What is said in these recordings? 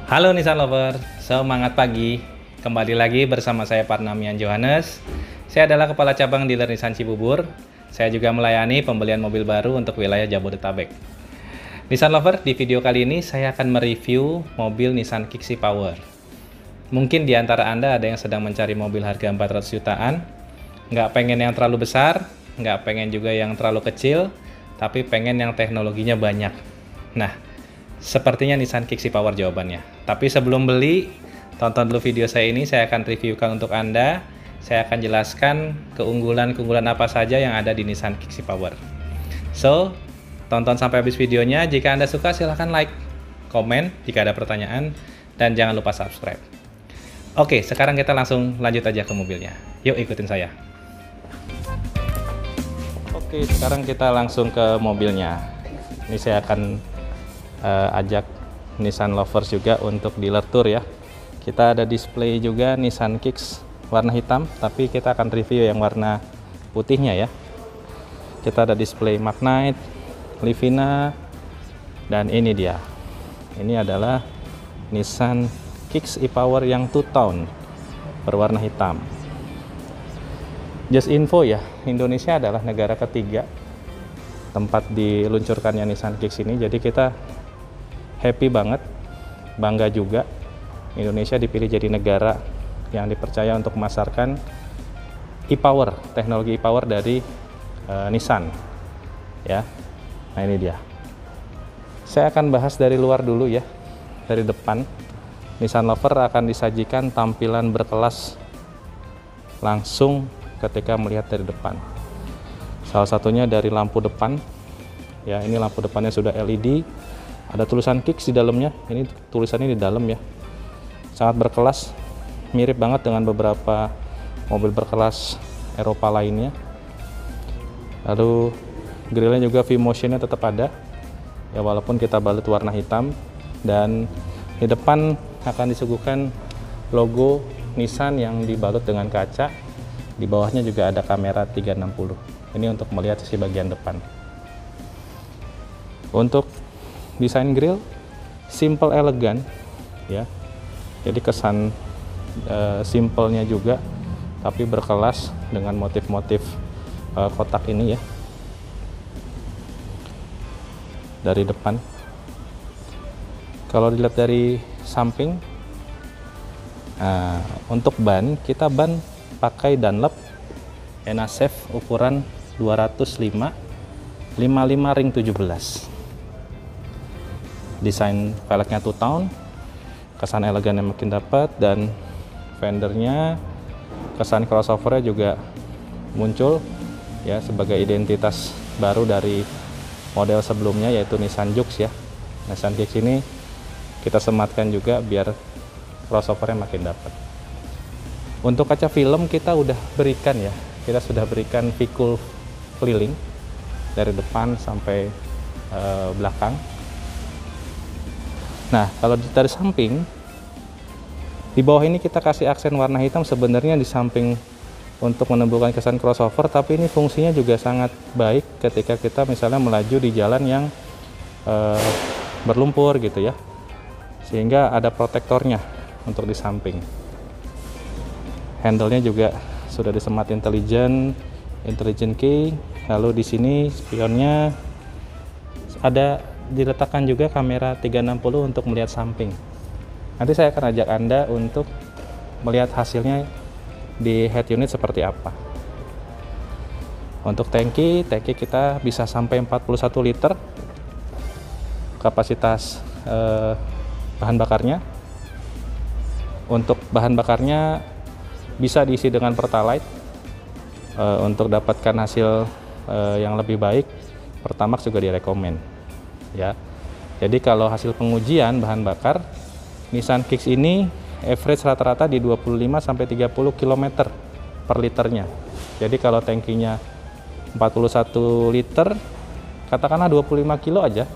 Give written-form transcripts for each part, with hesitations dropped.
Halo Nissan Lover, semangat pagi. Kembali lagi bersama saya Parnamian Johannes. Saya adalah Kepala Cabang Dealer Nissan Cibubur. Saya juga melayani pembelian mobil baru untuk wilayah Jabodetabek. Nissan Lover, di video kali ini saya akan mereview mobil Nissan Kicks e-Power. Mungkin di antara Anda ada yang sedang mencari mobil harga 400 jutaan, nggak pengen yang terlalu besar, nggak pengen juga yang terlalu kecil, tapi pengen yang teknologinya banyak. Nah, sepertinya Nissan Kicks e-Power jawabannya. Tapi sebelum beli, tonton dulu video saya ini, saya akan reviewkan untuk Anda. Saya akan jelaskan keunggulan-keunggulan apa saja yang ada di Nissan Kicks e-Power. So, tonton sampai habis videonya. Jika Anda suka, silahkan like, komen jika ada pertanyaan, dan jangan lupa subscribe. Oke, sekarang kita langsung lanjut aja ke mobilnya. Yuk ikutin saya. Oke, sekarang kita langsung ke mobilnya. Ini saya akan ajak Nissan Lovers juga untuk dealer tour ya. Kita ada display juga Nissan Kicks warna hitam, tapi kita akan review yang warna putihnya ya. Kita ada display Magnite, Livina, dan ini dia. Ini adalah Nissan Kicks e-Power yang two-tone berwarna hitam. Just info ya, Indonesia adalah negara ketiga tempat diluncurkannya Nissan Kicks ini. Jadi kita happy banget, bangga juga Indonesia dipilih jadi negara yang dipercaya untuk memasarkan e-Power, teknologi e-Power dari Nissan ya. Nah ini dia. Saya akan bahas dari luar dulu ya, dari depan. Nissan Lover akan disajikan tampilan berkelas langsung ketika melihat dari depan. Salah satunya dari lampu depan ya, ini lampu depannya sudah LED. Ada tulisan Kicks di dalamnya. Ini tulisannya di dalam ya. Sangat berkelas, mirip banget dengan beberapa mobil berkelas Eropa lainnya. Lalu grillnya juga V-motionnya tetap ada ya, walaupun kita balut warna hitam. Dan di depan akan disuguhkan logo Nissan yang dibalut dengan kaca. Di bawahnya juga ada kamera 360. Ini untuk melihat sisi bagian depan. Untuk desain grill simple elegan ya, jadi kesan simpelnya juga tapi berkelas dengan motif-motif kotak ini ya dari depan. Kalau dilihat dari samping, untuk ban, kita ban pakai Dunlop NASEF ukuran 205 55 ring 17. Desain velgnya two-tone, kesan elegan yang makin dapat, dan fendernya, kesan crossovernya juga muncul ya sebagai identitas baru dari model sebelumnya yaitu Nissan Jukes ya. Nissan Kicks ini kita sematkan juga biar crossovernya makin dapat. Untuk kaca film kita udah berikan ya, kita sudah berikan V-Cool keliling dari depan sampai belakang. Nah, kalau dari samping, di bawah ini kita kasih aksen warna hitam sebenarnya di samping untuk menumbuhkan kesan crossover, tapi ini fungsinya juga sangat baik ketika kita misalnya melaju di jalan yang berlumpur gitu ya, sehingga ada protektornya untuk di samping. Handle-nya juga sudah disemat intelligent key. Lalu di sini spionnya ada diletakkan juga kamera 360 untuk melihat samping. Nanti saya akan ajak Anda untuk melihat hasilnya di head unit seperti apa. Untuk tangki kita bisa sampai 41 liter kapasitas bahan bakarnya. Untuk bahan bakarnya bisa diisi dengan Pertalite. Untuk dapatkan hasil yang lebih baik, Pertamax juga direkomend ya. Jadi kalau hasil pengujian bahan bakar Nissan Kicks ini average rata-rata di 25 sampai 30 km per liternya. Jadi kalau tangkinya 41 liter, katakanlah 25 kilo aja,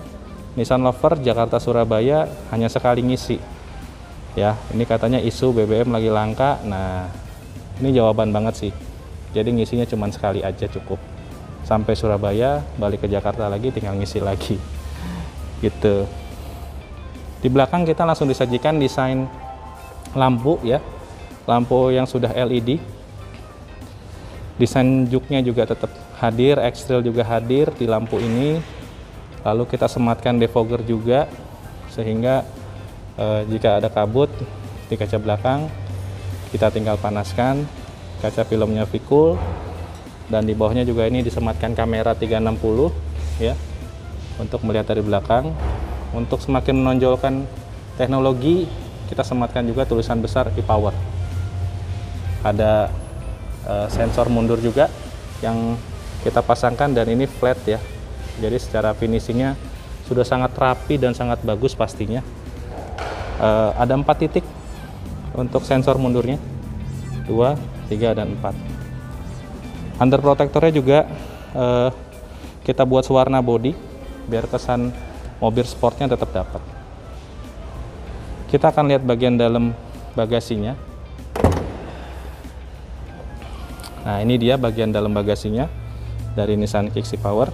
Nissan Lover Jakarta Surabaya hanya sekali ngisi. Ya, ini katanya isu BBM lagi langka. Nah, ini jawaban banget sih. Jadi ngisinya cuma sekali aja cukup. Sampai Surabaya, balik ke Jakarta lagi, tinggal ngisi lagi. Gitu. Di belakang kita langsung disajikan desain lampu ya, lampu yang sudah LED. Desain juknya juga tetap hadir, X-Trail juga hadir di lampu ini. Lalu kita sematkan defogger juga, sehingga jika ada kabut di kaca belakang, kita tinggal panaskan, kaca filmnya Vicul, dan di bawahnya juga ini disematkan kamera 360 ya, untuk melihat dari belakang. Untuk semakin menonjolkan teknologi, kita sematkan juga tulisan besar e-Power. Ada sensor mundur juga yang kita pasangkan, dan ini flat ya, jadi secara finishingnya sudah sangat rapi dan sangat bagus pastinya. Ada 4 titik untuk sensor mundurnya, 2, 3, dan 4. Under protectornya juga kita buat sewarna body biar kesan mobil sportnya tetap dapat. Kita akan lihat bagian dalam bagasinya. Nah, ini dia bagian dalam bagasinya dari Nissan Kicks e-Power.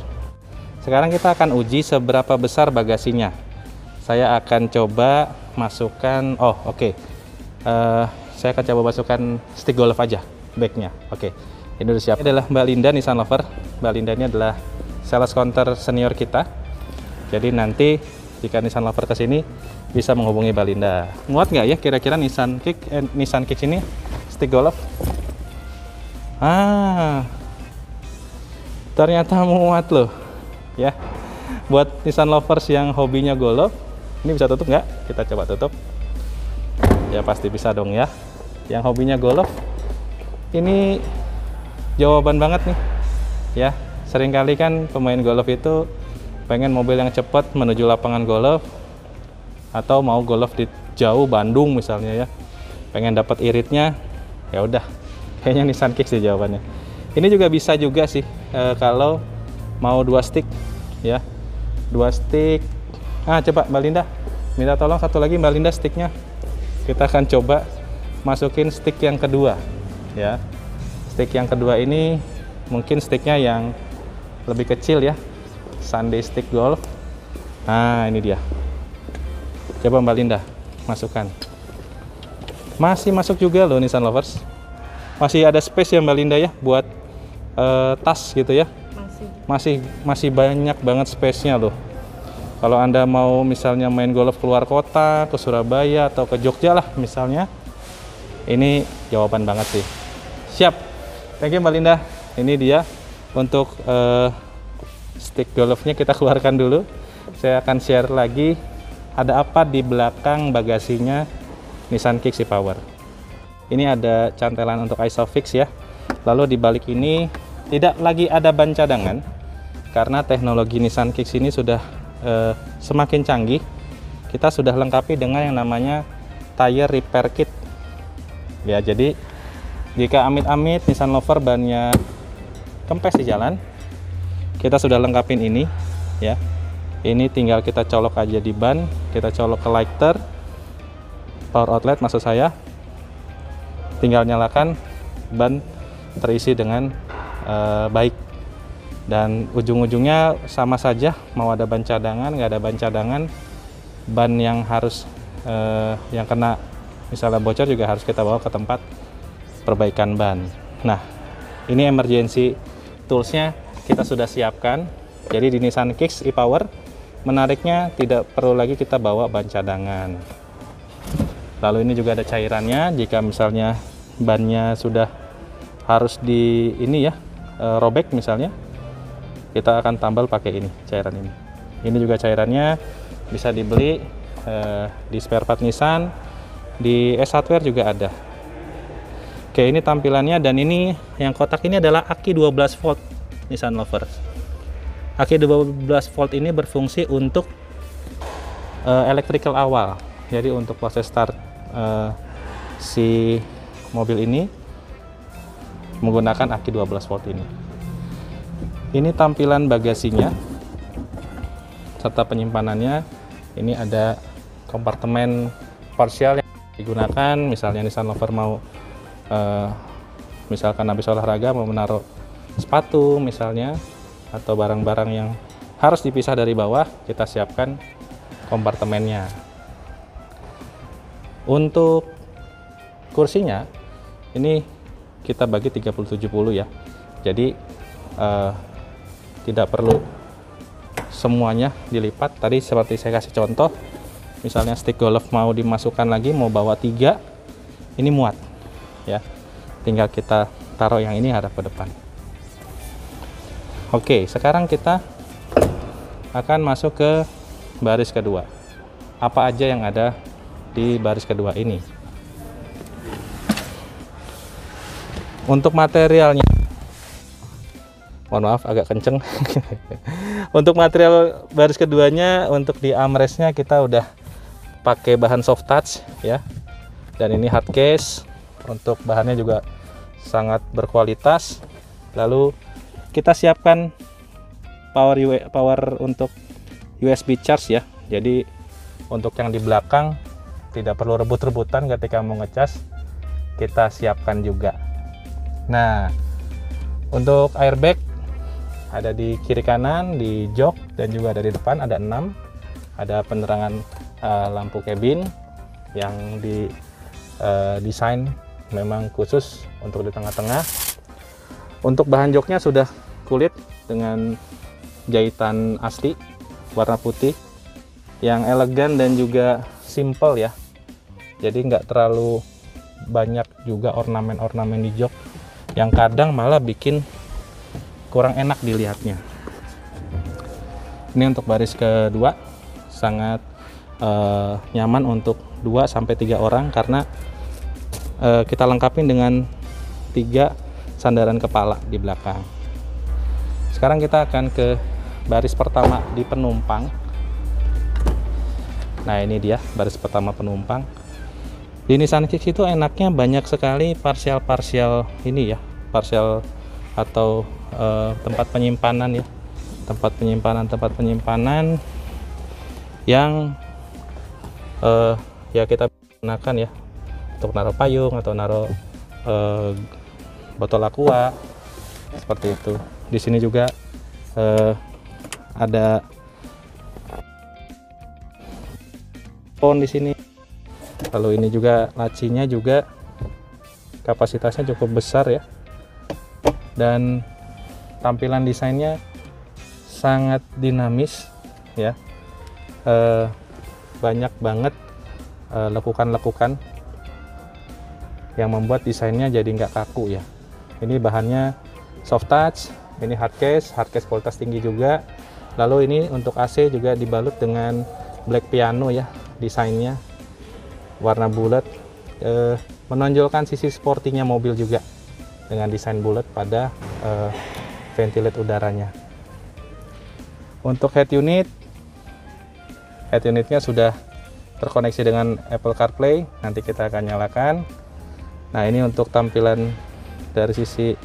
Sekarang kita akan uji seberapa besar bagasinya. Saya akan coba masukkan, saya akan coba masukkan stick golf aja, backnya. Oke, ini udah siap. Ini adalah Mbak Linda, Nissan Lover. Mbak Linda ini adalah sales counter senior kita. Jadi nanti jika Nissan Lover kesini bisa menghubungi Mbak Linda. Muat nggak ya kira-kira Nissan Kicks ini stick golf? Ternyata muat loh ya. Buat Nissan Lovers yang hobinya golf, ini bisa tutup nggak? Kita coba tutup. Ya pasti bisa dong ya. Yang hobinya golf, ini jawaban banget nih ya. Seringkali kan pemain golf itu pengen mobil yang cepat menuju lapangan golf, atau mau golf di jauh Bandung misalnya ya, pengen dapat iritnya, ya udah kayaknya Nissan Kicks sih jawabannya. Ini juga bisa juga sih kalau mau 2 stick ya, 2 stick. Coba Mbak Linda minta tolong satu lagi, Mbak Linda, sticknya. Kita akan coba masukin stick yang kedua ya. Stick yang kedua ini mungkin sticknya yang lebih kecil ya, Sunday stick golf. Nah, ini dia. Coba Mbak Linda masukkan. Masih masuk juga loh Nissan Lovers. Masih ada space ya Mbak Linda ya buat tas gitu ya. Masih banyak banget space-nya loh. Kalau Anda mau misalnya main golf keluar kota, ke Surabaya atau ke Jogja lah misalnya, ini jawaban banget sih. Siap. Thank you Mbak Linda. Ini dia untuk stick golfnya, kita keluarkan dulu. Saya akan share lagi ada apa di belakang bagasinya Nissan Kicks e-Power. Ini ada cantelan untuk ISOFIX ya. Lalu di balik ini tidak lagi ada ban cadangan, karena teknologi Nissan Kicks ini sudah semakin canggih. Kita sudah lengkapi dengan yang namanya tire repair kit ya. Jadi jika amit-amit Nissan Lover bannya kempes di jalan, kita sudah lengkapin ini ya. Ini tinggal kita colok aja di ban, kita colok ke lighter, power outlet maksud saya, tinggal nyalakan, ban terisi dengan baik. Dan ujung-ujungnya sama saja, mau ada ban cadangan, nggak ada ban cadangan, ban yang harus yang kena misalnya bocor juga harus kita bawa ke tempat perbaikan ban. Nah, ini emergency toolsnya kita sudah siapkan. Jadi di Nissan Kicks e-Power menariknya tidak perlu lagi kita bawa ban cadangan. Lalu ini juga ada cairannya, jika misalnya bannya sudah harus di ini ya, robek misalnya, kita akan tambal pakai ini, cairan ini. Ini juga cairannya bisa dibeli di spare part Nissan, di S-Hardware juga ada. Oke, ini tampilannya, dan ini yang kotak ini adalah aki 12 volt Nissan Lover. Aki 12 volt ini berfungsi untuk electrical awal. Jadi untuk proses start si mobil ini menggunakan aki 12 volt ini. Ini tampilan bagasinya serta penyimpanannya. Ini ada kompartemen parsial yang digunakan, misalnya Nissan Lover mau misalkan habis olahraga mau menaruh sepatu misalnya, atau barang-barang yang harus dipisah dari bawah, kita siapkan kompartemennya. Untuk kursinya ini kita bagi 30-70 ya. Jadi tidak perlu semuanya dilipat. Tadi seperti saya kasih contoh, misalnya stick golf mau dimasukkan lagi, mau bawa 3, ini muat ya. Tinggal kita taruh yang ini hadap ke depan. Oke, sekarang kita akan masuk ke baris kedua. Apa aja yang ada di baris kedua ini? Untuk materialnya, mohon maaf agak kenceng. Untuk material baris keduanya, untuk di armrestnya kita udah pakai bahan soft touch ya. Dan ini hard case, untuk bahannya juga sangat berkualitas. Lalu kita siapkan power untuk USB charge ya. Jadi untuk yang di belakang tidak perlu rebut-rebutan ketika mau ngecas, kita siapkan juga. Nah, untuk airbag ada di kiri kanan, di jok, dan juga ada di depan, ada 6. Ada penerangan lampu cabin yang di desain memang khusus untuk di tengah-tengah. Untuk bahan joknya sudah kulit dengan jahitan asli warna putih yang elegan dan juga simple ya. Jadi nggak terlalu banyak juga ornamen-ornamen di jok yang kadang malah bikin kurang enak dilihatnya. Ini untuk baris kedua sangat nyaman untuk 2-3 orang karena kita lengkapin dengan 3 sandaran kepala di belakang. Sekarang kita akan ke baris pertama di penumpang. Nah, ini dia baris pertama penumpang. Di Nissan Kicks itu enaknya banyak sekali parsial ini ya, parsial atau tempat penyimpanan ya, tempat penyimpanan yang ya kita gunakan ya untuk naruh payung atau naruh botol aqua seperti itu. Di sini juga ada phone di sini. Lalu ini juga lacinya juga kapasitasnya cukup besar ya. Dan tampilan desainnya sangat dinamis ya. Banyak banget lekukan-lekukan yang membuat desainnya jadi nggak kaku ya. Ini bahannya soft touch, ini hard case kualitas tinggi juga. Lalu ini untuk AC juga dibalut dengan black piano ya, desainnya warna bulat, menonjolkan sisi sportinya mobil juga dengan desain bulat pada ventilate udaranya. Untuk head unitnya sudah terkoneksi dengan Apple CarPlay, nanti kita akan nyalakan. Nah, ini untuk tampilan dari sisi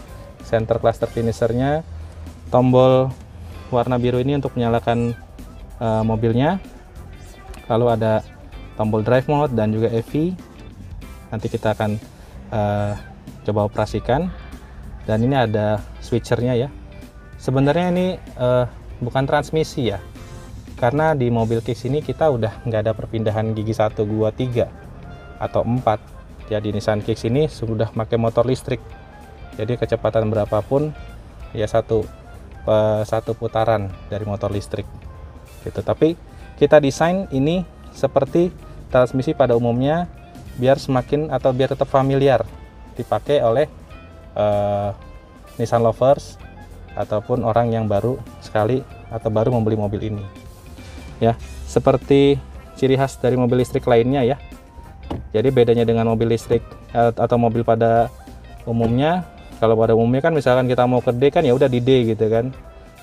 center cluster finishernya, tombol warna biru ini untuk menyalakan mobilnya. Lalu ada tombol drive mode dan juga EV. Nanti kita akan coba operasikan. Dan ini ada switchernya ya. Sebenarnya ini bukan transmisi ya, karena di mobil Kicks ini kita udah nggak ada perpindahan gigi 1, 2, 3 atau 4 ya. Di Nissan Kicks ini sudah pakai motor listrik, jadi kecepatan berapapun ya satu putaran dari motor listrik gitu. Tapi kita desain ini seperti transmisi pada umumnya biar tetap familiar dipakai oleh Nissan lovers ataupun orang yang baru sekali atau baru membeli mobil ini ya. Seperti ciri khas dari mobil listrik lainnya ya. Jadi bedanya dengan mobil listrik atau mobil pada umumnya, kalau pada umumnya kan misalkan kita mau ke D kan ya udah di D gitu kan.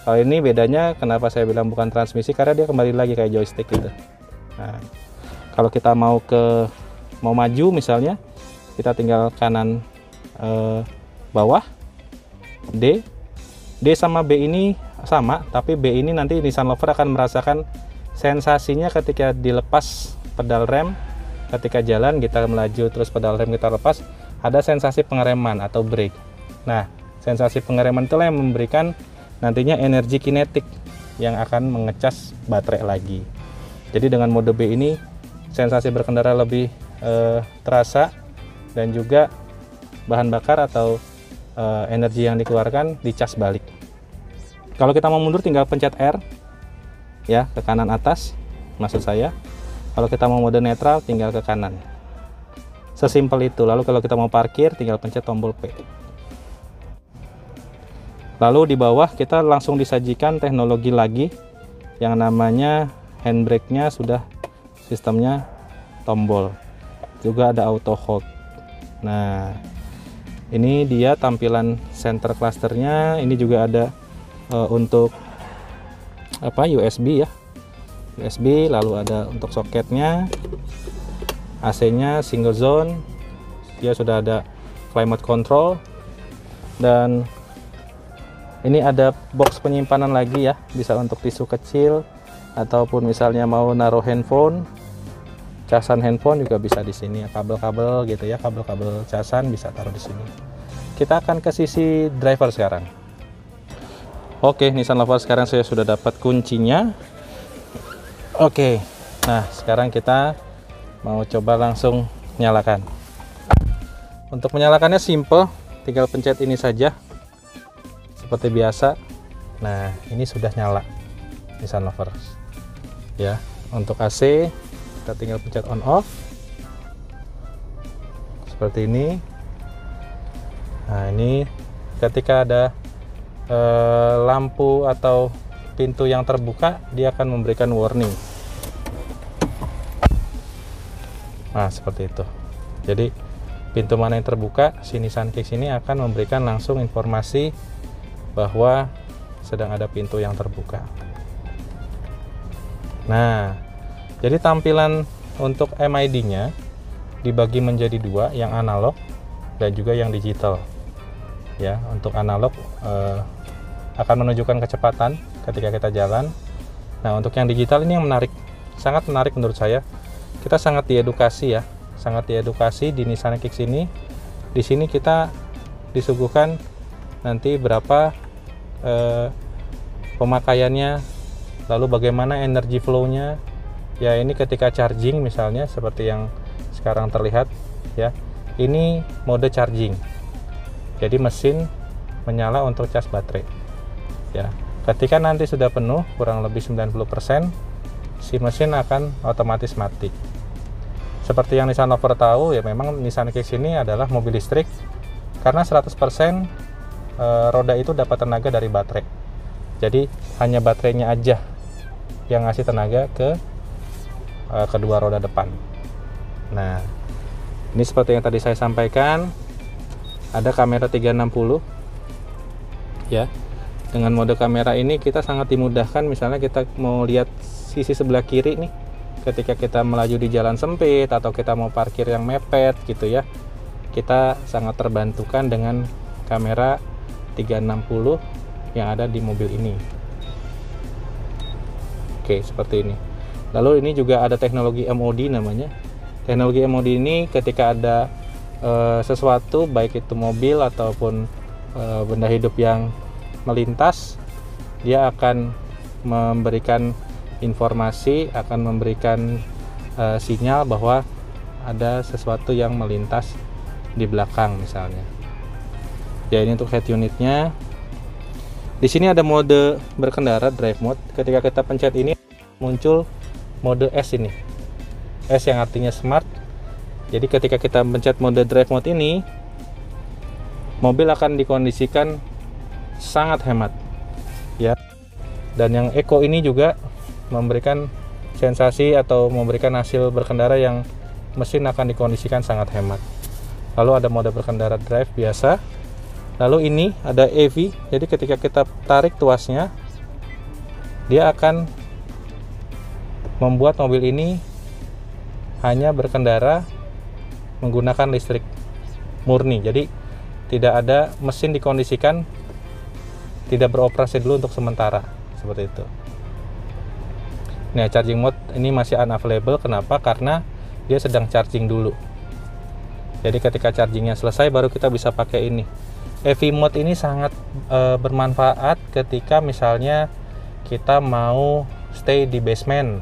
Kalau ini bedanya kenapa saya bilang bukan transmisi, karena dia kembali lagi kayak joystick gitu. Nah, kalau kita mau maju misalnya, kita tinggal kanan bawah D sama B ini sama, tapi B ini nanti Nissan lover akan merasakan sensasinya ketika dilepas pedal rem. Ketika jalan kita melaju terus pedal rem kita lepas, ada sensasi pengereman atau brake. Nah, sensasi pengereman itulah yang memberikan nantinya energi kinetik yang akan mengecas baterai lagi. Jadi dengan mode B ini sensasi berkendara lebih terasa, dan juga bahan bakar atau energi yang dikeluarkan dicas balik. Kalau kita mau mundur tinggal pencet R ya, ke kanan atas maksud saya. Kalau kita mau mode netral tinggal ke kanan. Sesimpel itu. Lalu kalau kita mau parkir tinggal pencet tombol P. Lalu di bawah kita langsung disajikan teknologi lagi yang namanya handbrake-nya sudah sistemnya tombol. Juga ada auto hold. Nah, ini dia tampilan center clusternya. Ini juga ada untuk USB ya. USB, lalu ada untuk soketnya. AC-nya single zone. Dia sudah ada climate control, dan ini ada box penyimpanan lagi ya, bisa untuk tisu kecil ataupun misalnya mau naruh handphone, casan handphone juga bisa di sini ya, kabel-kabel gitu ya, kabel-kabel casan bisa taruh di sini. Kita akan ke sisi driver sekarang. Oke, Nissan Lover, sekarang saya sudah dapat kuncinya. Oke, nah sekarang kita mau coba langsung nyalakan. Untuk menyalakannya simple, tinggal pencet ini saja seperti biasa. Nah, ini sudah nyala Nissan Lover ya. Untuk AC kita tinggal pencet on off seperti ini. Nah, ini ketika ada lampu atau pintu yang terbuka, dia akan memberikan warning. Nah, seperti itu. Jadi pintu mana yang terbuka, si Nissan Kicks ini akan memberikan langsung informasi bahwa sedang ada pintu yang terbuka. Nah, jadi tampilan untuk MID-nya dibagi menjadi dua, yang analog dan juga yang digital. Ya, untuk analog akan menunjukkan kecepatan ketika kita jalan. Nah, untuk yang digital ini yang menarik, sangat menarik menurut saya. Kita sangat diedukasi ya, sangat diedukasi di Nissan Kicks ini. Di sini kita disuguhkan nanti berapa pemakaiannya, lalu bagaimana energi flow-nya. Ya, ini ketika charging misalnya seperti yang sekarang terlihat ya. Ini mode charging. Jadi mesin menyala untuk cas baterai. Ya. Ketika nanti sudah penuh, kurang lebih 90%, si mesin akan otomatis mati. Seperti yang Nissan Lover tahu ya, memang Nissan Kicks ini adalah mobil listrik karena 100% roda itu dapat tenaga dari baterai. Jadi hanya baterainya aja yang ngasih tenaga ke kedua roda depan. Nah, ini seperti yang tadi saya sampaikan, ada kamera 360 ya. Dengan mode kamera ini kita sangat dimudahkan, misalnya kita mau lihat sisi sebelah kiri nih ketika kita melaju di jalan sempit atau kita mau parkir yang mepet gitu ya. Kita sangat terbantukan dengan kamera 360 yang ada di mobil ini. Oke, seperti ini. Lalu ini juga ada teknologi MOD namanya. Teknologi MOD ini ketika ada sesuatu, baik itu mobil ataupun benda hidup yang melintas, dia akan memberikan informasi, akan memberikan sinyal bahwa ada sesuatu yang melintas di belakang misalnya. Ya, ini untuk head unitnya. Di sini ada mode berkendara, drive mode. Ketika kita pencet ini muncul mode S ini. S yang artinya smart. Jadi ketika kita pencet mode drive mode ini, mobil akan dikondisikan sangat hemat. Ya. Dan yang eco ini juga memberikan sensasi atau memberikan hasil berkendara yang mesin akan dikondisikan sangat hemat. Lalu ada mode berkendara drive biasa. Lalu ini ada EV, jadi ketika kita tarik tuasnya, dia akan membuat mobil ini hanya berkendara menggunakan listrik murni. Jadi tidak ada mesin dikondisikan, tidak beroperasi dulu untuk sementara, seperti itu. Nah, charging mode ini masih unavailable. Kenapa? Karena dia sedang charging dulu. Jadi ketika chargingnya selesai baru kita bisa pakai ini. EV mode ini sangat bermanfaat ketika misalnya kita mau stay di basement.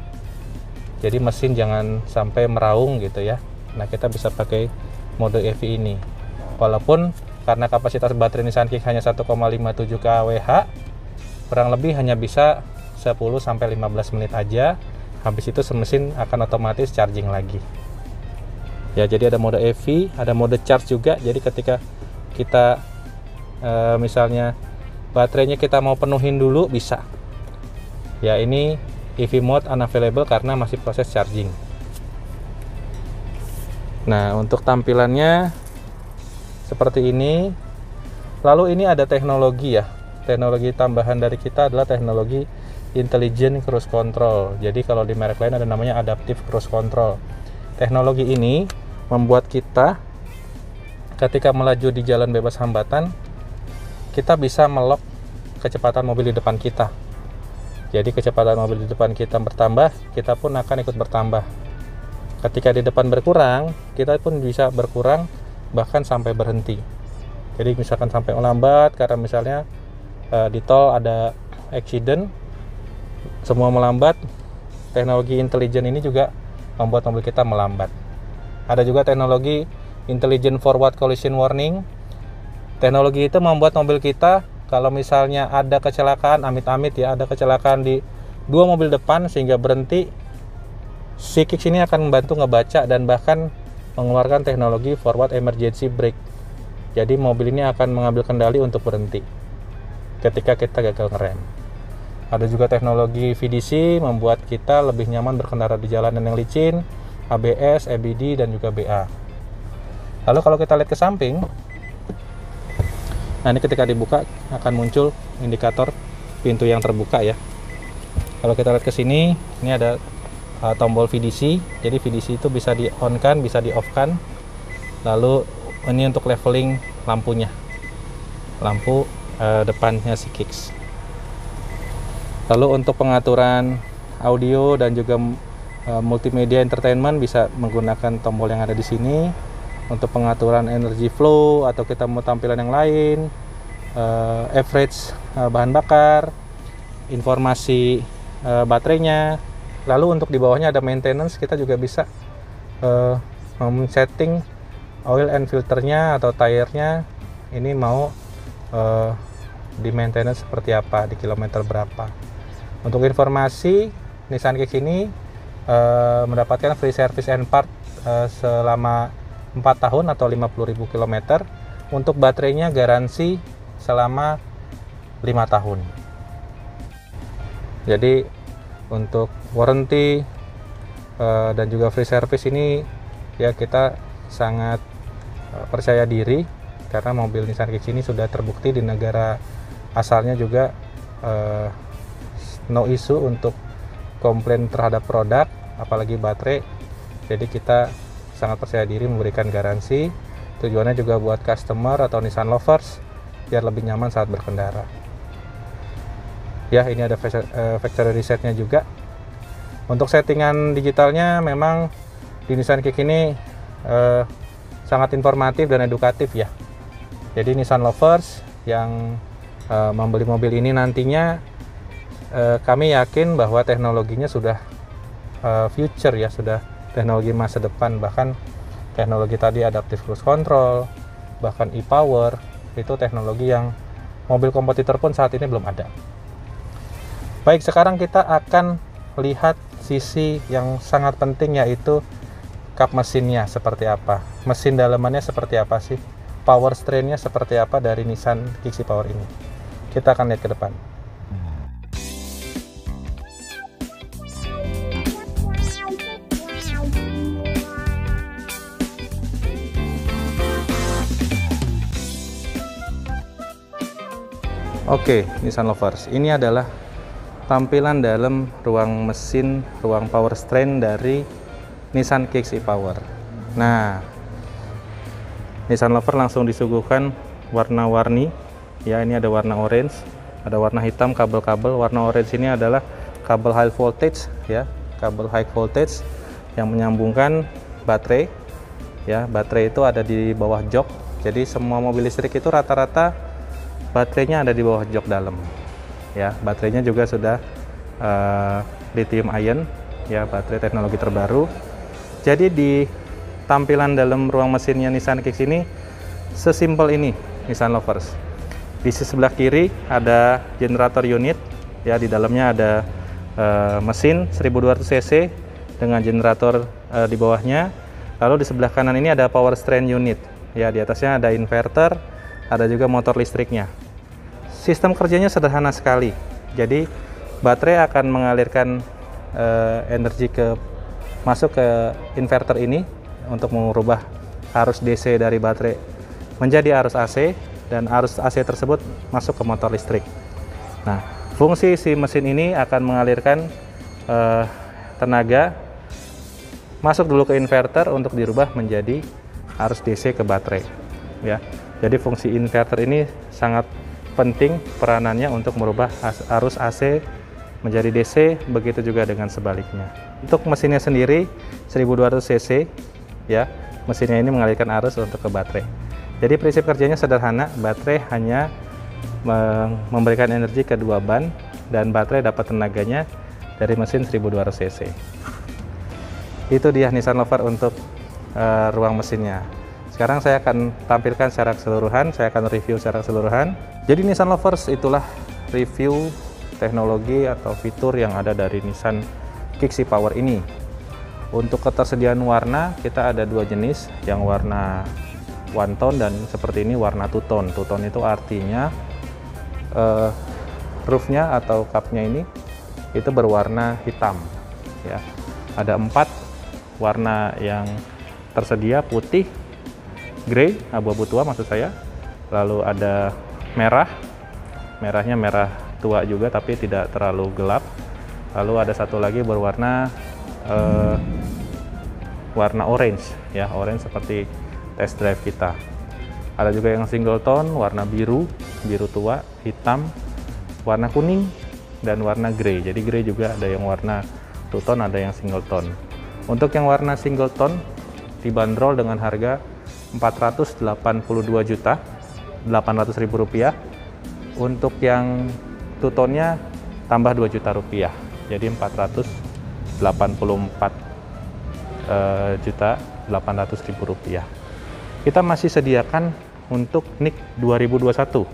Jadi mesin jangan sampai meraung gitu ya. Nah, kita bisa pakai mode EV ini. Walaupun karena kapasitas baterai Nissan Kicks hanya 1,57 kWh, kurang lebih hanya bisa 10-15 menit aja. Habis itu mesin akan otomatis charging lagi. Ya, jadi ada mode EV, ada mode charge juga. Jadi ketika kita misalnya baterainya kita mau penuhin dulu, bisa. Ya, ini EV mode unavailable karena masih proses charging. Nah, untuk tampilannya seperti ini. Lalu ini ada teknologi ya. Teknologi tambahan dari kita adalah teknologi Intelligent Cruise Control. Jadi kalau di merek lain ada namanya Adaptive Cruise Control. Teknologi ini membuat kita ketika melaju di jalan bebas hambatan, kita bisa melok kecepatan mobil di depan kita. Jadi kecepatan mobil di depan kita bertambah, kita pun akan ikut bertambah. Ketika di depan berkurang, kita pun bisa berkurang bahkan sampai berhenti. Jadi misalkan sampai melambat karena misalnya di tol ada accident, semua melambat. Teknologi intelijen ini juga membuat mobil kita melambat. Ada juga teknologi Intelligent Forward Collision Warning. Teknologi itu membuat mobil kita kalau misalnya ada kecelakaan, amit-amit ya, ada kecelakaan di dua mobil depan sehingga berhenti, si Kicks ini akan membantu ngebaca dan bahkan mengeluarkan teknologi Forward Emergency Brake. Jadi mobil ini akan mengambil kendali untuk berhenti ketika kita gagal ngerem. Ada juga teknologi VDC membuat kita lebih nyaman berkendara di jalanan yang licin, ABS, EBD, dan juga BA. Lalu kalau kita lihat ke samping, nah ini ketika dibuka akan muncul indikator pintu yang terbuka ya. Kalau kita lihat ke sini, ini ada tombol VDC. Jadi VDC itu bisa di on kan, bisa di off kan. Lalu ini untuk leveling lampunya, lampu depannya si Kicks. Lalu untuk pengaturan audio dan juga multimedia entertainment bisa menggunakan tombol yang ada di sini. Untuk pengaturan energy flow atau kita mau tampilan yang lain, average bahan bakar, informasi baterainya. Lalu untuk di bawahnya ada maintenance, kita juga bisa setting oil and filternya atau tire-nya ini mau di maintenance seperti apa, di kilometer berapa. Untuk informasi, Nissan Kicks ini mendapatkan free service and part selama 4 tahun atau 50.000 km. Untuk baterainya garansi selama 5 tahun. Jadi untuk warranty dan juga free service ini ya kita sangat percaya diri karena mobil Nissan Kicks ini sudah terbukti di negara asalnya juga no issue untuk komplain terhadap produk, apalagi baterai. Jadi kita sangat percaya diri memberikan garansi. Tujuannya juga buat customer atau Nissan lovers biar lebih nyaman saat berkendara. Ya, ini ada factory resetnya juga. Untuk settingan digitalnya memang di Nissan Kicks ini sangat informatif dan edukatif ya. Jadi Nissan lovers yang membeli mobil ini nantinya kami yakin bahwa teknologinya sudah future ya, sudah teknologi masa depan. Bahkan teknologi tadi adaptive cruise control, bahkan e-power, itu teknologi yang mobil kompetitor pun saat ini belum ada. Baik, sekarang kita akan lihat sisi yang sangat penting, yaitu kap mesinnya seperti apa, mesin dalamannya seperti apa sih, power strain-nya seperti apa dari Nissan Kicks e-Power ini. Kita akan lihat ke depan. Oke, Nissan lovers, ini adalah tampilan dalam ruang mesin, ruang power strain dari Nissan Kicks e-Power. Nah, Nissan lover langsung disuguhkan warna-warni. Ya, ini ada warna orange, ada warna hitam, kabel-kabel. Warna orange ini adalah kabel high voltage, ya, kabel high voltage yang menyambungkan baterai. Ya, baterai itu ada di bawah jok. Jadi semua mobil listrik itu rata-rata baterainya ada di bawah jok dalam. Ya, baterainya juga sudah lithium ion, ya, baterai teknologi terbaru. Jadi di tampilan dalam ruang mesinnya Nissan Kicks ini sesimpel ini, Nissan Lovers. Di sisi sebelah kiri ada generator unit, ya, di dalamnya ada mesin 1200 cc dengan generator di bawahnya. Lalu di sebelah kanan ini ada power strain unit, ya, di atasnya ada inverter, ada juga motor listriknya. Sistem kerjanya sederhana sekali. Jadi baterai akan mengalirkan energi masuk ke inverter ini untuk mengubah arus DC dari baterai menjadi arus AC, dan arus AC tersebut masuk ke motor listrik. Nah, fungsi si mesin ini akan mengalirkan tenaga masuk dulu ke inverter untuk dirubah menjadi arus DC ke baterai, ya. Jadi fungsi inverter ini sangat penting peranannya untuk merubah arus AC menjadi DC, begitu juga dengan sebaliknya. Untuk mesinnya sendiri 1200 cc, ya, mesinnya ini mengalirkan arus untuk ke baterai. Jadi prinsip kerjanya sederhana, baterai hanya memberikan energi ke dua ban, dan baterai dapat tenaganya dari mesin 1200 cc. Itu dia Nissan Lover untuk ruang mesinnya. Sekarang saya akan tampilkan secara keseluruhan, saya akan review secara keseluruhan. Jadi Nissan Lovers, itulah review teknologi atau fitur yang ada dari Nissan Kicks e-Power ini. Untuk ketersediaan warna, kita ada dua jenis, yang warna one tone dan seperti ini warna two tone. Two tone itu artinya roofnya atau cupnya ini itu berwarna hitam, ya. Ada 4 warna yang tersedia: putih, grey, abu-abu tua maksud saya, lalu ada merah, merahnya merah tua juga tapi tidak terlalu gelap, lalu ada satu lagi berwarna warna orange, ya, orange seperti test drive kita. Ada juga yang single tone, warna biru, biru tua, hitam, warna kuning, dan warna grey. Jadi grey juga ada yang warna two tone, ada yang single tone. Untuk yang warna single tone dibanderol dengan harga Rp482.800.000. Untuk yang two tone-nya tambah Rp2 juta, jadi Rp484.800.000. Kita masih sediakan untuk NIK 2021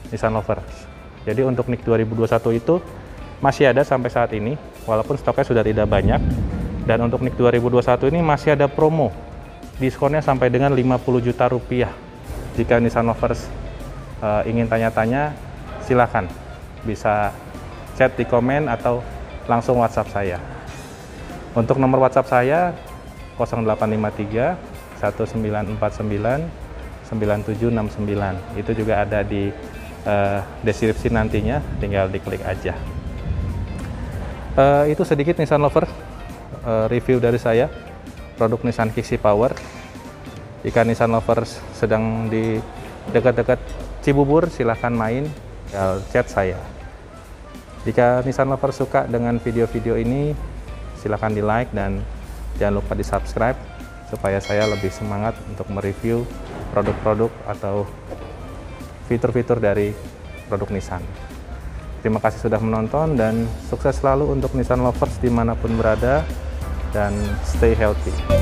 Nissan Lovers. Jadi untuk NIK 2021 itu masih ada sampai saat ini, walaupun stoknya sudah tidak banyak. Dan untuk NIK 2021 ini masih ada promo, diskonnya sampai dengan Rp50 juta. Jika Nissan Lovers ingin tanya-tanya, silakan bisa chat di komen atau langsung WhatsApp saya. Untuk nomor WhatsApp saya 0853 1949 9769. Itu juga ada di deskripsi nantinya, tinggal diklik aja. Itu sedikit Nissan Lover review dari saya produk Nissan Kicks e-Power. Jika Nissan Lovers sedang di dekat-dekat Cibubur, silahkan main, chat saya. Jika Nissan Lovers suka dengan video-video ini, silahkan di like dan jangan lupa di subscribe supaya saya lebih semangat untuk mereview produk-produk atau fitur-fitur dari produk Nissan. Terima kasih sudah menonton dan sukses selalu untuk Nissan Lovers dimanapun berada, dan stay healthy.